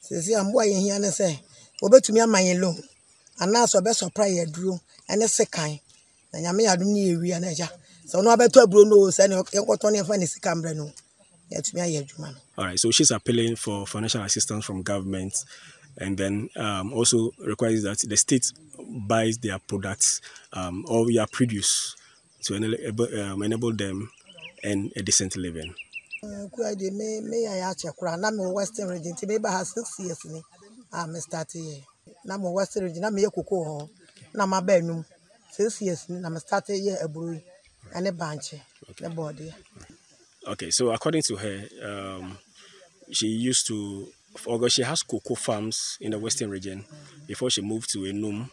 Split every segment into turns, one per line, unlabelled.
Says, I'm boy in here and say, over to me and my alone. And now so best surprise a drew and a second. And I may have near we and so no better Bruno and what on your funny cambrano. Yet me a man.
All right, so she's appealing for financial assistance from government, and then also requires that the state buys their products or their produce to enable them and a decent living.
May I ask you, I'm a Western region, maybe has 6 years. I'm starting here. I'm a Western region, I'm a cocoa, I'm a bedroom. 6 years, I'm starting here a brewery and a bunch, a body.
Okay, so according to her, she used to, she has cocoa farms in the Western region before she moved to Anum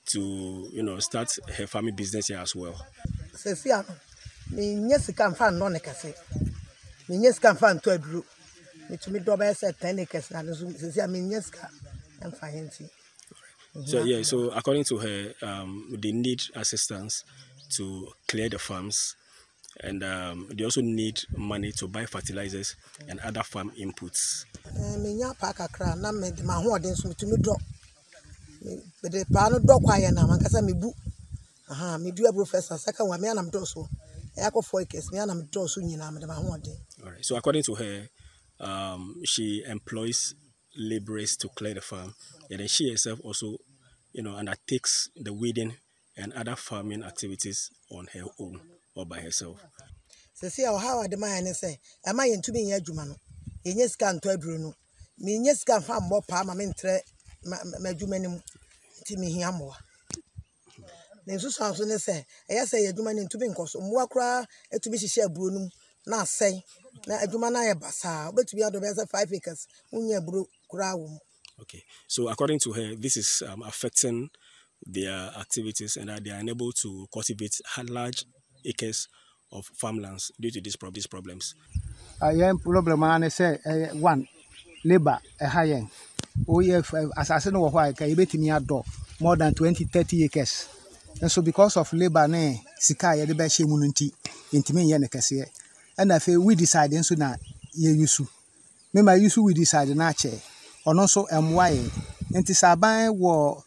to, start her family business here as well.
Cecilia, yes, can find no necessary. Yes, can find 12 group. To me, double said 10 acres, and Cecilia, yes, and find
So, yeah, so according to her, they need assistance to clear the farms. And they also need money to buy fertilizers and other farm inputs. Alright, so according to her, she employs laborers to clear the farm, and then she herself also, undertakes the weeding and other farming activities on her own or by herself.
See how the man say, am I into being a Jumano? Yes, can to a Bruno. Me, yes, can farm more palm, I mean, my Jumanum Timmy Hiamwa. Then so sounds when they say, I say a Juman into being cause, more cry, to be share Bruno, now say, now a Jumana bassa, but to be out of the 5 acres, unya brew crow.
Okay, so according to her, this is affecting their activities and that they are unable to cultivate large acres of farmlands due to these problems.
Problem I say one labor a high end. Oh yeah, assassin or why can you bet me a door more than 20-30 acres. And so because of labor ne Sikaya the best munity into me yanakase. And I feel we decide so now ye use. Me my use we decide na che or also MY. And this abai war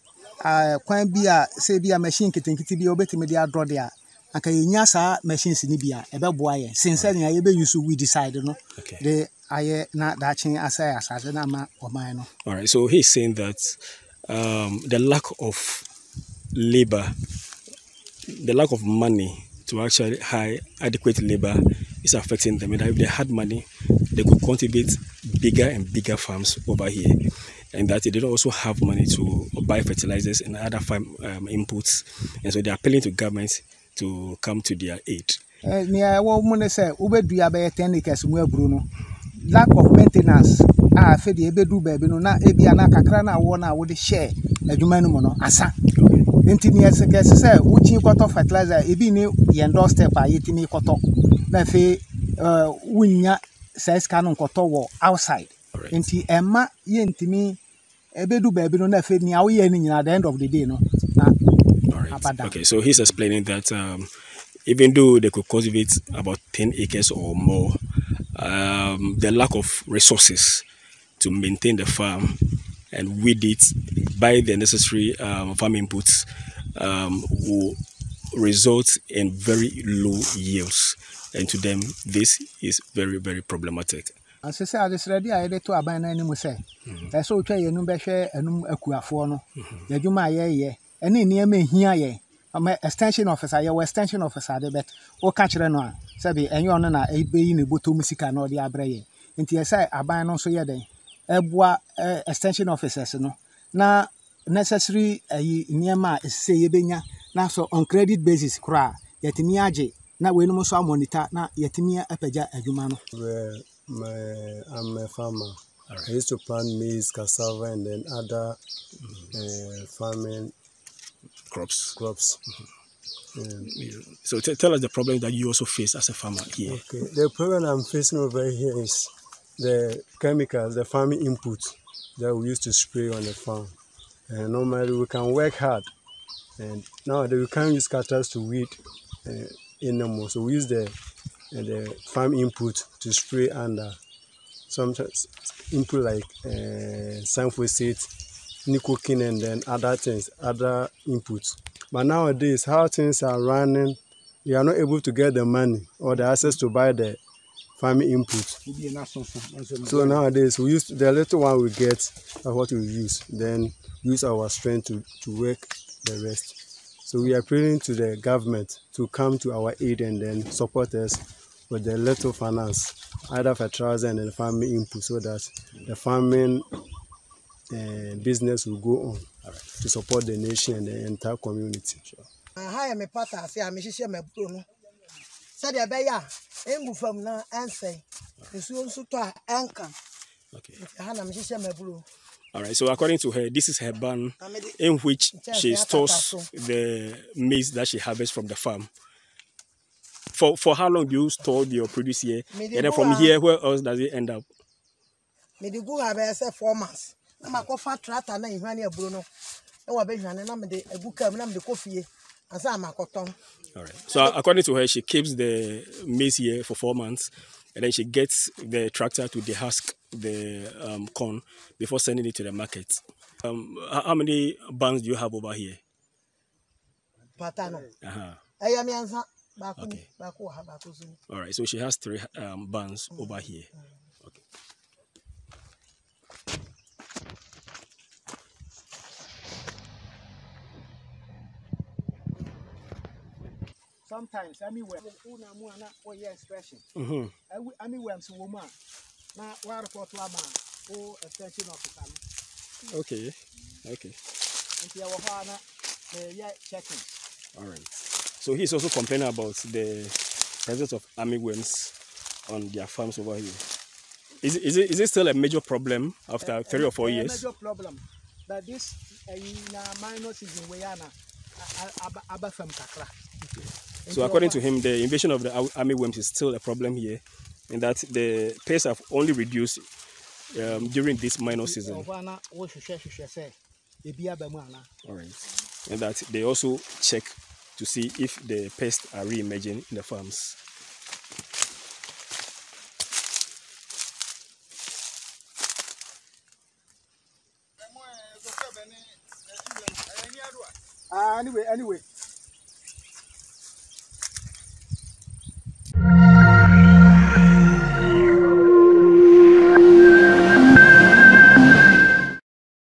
quite be a say be a machine kitty be obey me dia draw there. And can you machines in Libya about boy since then I use we decide no the I not that change as an ama or mine.
All right, so he's saying that the lack of labor, the lack of money to actually hire adequate labor is affecting them. And if they had money, they could cultivate bigger and bigger farms over here. And that they don't also have money to buy fertilizers and other farm inputs. And so they're appealing to government to come to their aid.
Near woman say, Ube do ya 10 acres where Bruno. Lack of maintenance. Fed the Ebedu baby, no, not Ebiana Kakrana, one I would share a Jumanumono, Asa. Intimate say, which you got off fertilizer, Ebini, Yendo step by Yetimi Koto. Nafe, Winya says Canon Koto outside. Inti Emma, Yentimi, Ebedu baby, no, Nafe, near we at the end of the day, no.
Okay, so he's explaining that even though they could cultivate about 10 acres or more, the lack of resources to maintain the farm and weed it, buy the necessary farm inputs, will result in very low yields. And to them, this is very, very problematic.
As I said, this ready, I to a banana anymore say. I saw try a number share and Akuafono. The Juma ye. And in near me here, I'm an extension officer, your extension officer, but or catch the no, Sabi, and you're on a bay in a butu musica nor the abraye. Into your side, I buy no so yet. Ebwa extension officers, no. Now, necessary near my say benya, now so on credit basis, cry, yet me aje, now we no so monitor, now yet me a peja a humano.
I'm a farmer. I used to plant maize, cassava, and then other farming crops.
So tell us the problem that you also face as a farmer here.
Okay, the problem I'm facing over here is the chemicals, the farming input that we used to spray on the farm. And normally we can work hard, and nowadays we can't use cutters to weed anymore. So we use the farm input to spray under. Sometimes input like sunphosphate, nicotine, and then other things, other inputs. But nowadays, how things are running, we are not able to get the money or the access to buy the farming inputs. So nowadays, we use the little one we get, what we use, then use our strength to work the rest. So we are appealing to the government to come to our aid and then support us with the little finance, either fertilizer and the farming input, so that the farming business will go on to support the nation and the entire community.
Hi, me pata say I'm share me bro. Said ya be ya, engu fam na answer. Nsu nsu to anka.
Okay.
Hana me share me bro.
All right, so according to her, this is her barn in which she stores the maize that she harvests from the farm. For how long do you store your produce here? And then from here, where else does it end up?
Me di go have say 4 months. Na makofa tractor na ihwane aburo no. E wa be hwane na me de ebuka na me de kofie. Asa makoton.
All right. So according to her, she keeps the maize here for 4 months, and then she gets the tractor to dehusk the corn before sending it to the market. How many barns do you have over here?
Patano.
Okay. All right. So she has 3 barns over here. Okay.
Sometimes, I mean, when you expression, I mean, when some woman, now, what about Lama or extension of the time?
Okay. Okay.
And your Hana, checking.
All right. So he's also complaining about the presence of armyworms on their farms over here. Is it still a major problem after 3 or 4 years?
A major problem. But this in a minor season, we are from Kakra.
So according to him, the invasion of the armyworms is still a problem here, in that the pests have only reduced during this minor season. All right. And that they also check to see if the pests are re-emerging in the farms.
Anyway,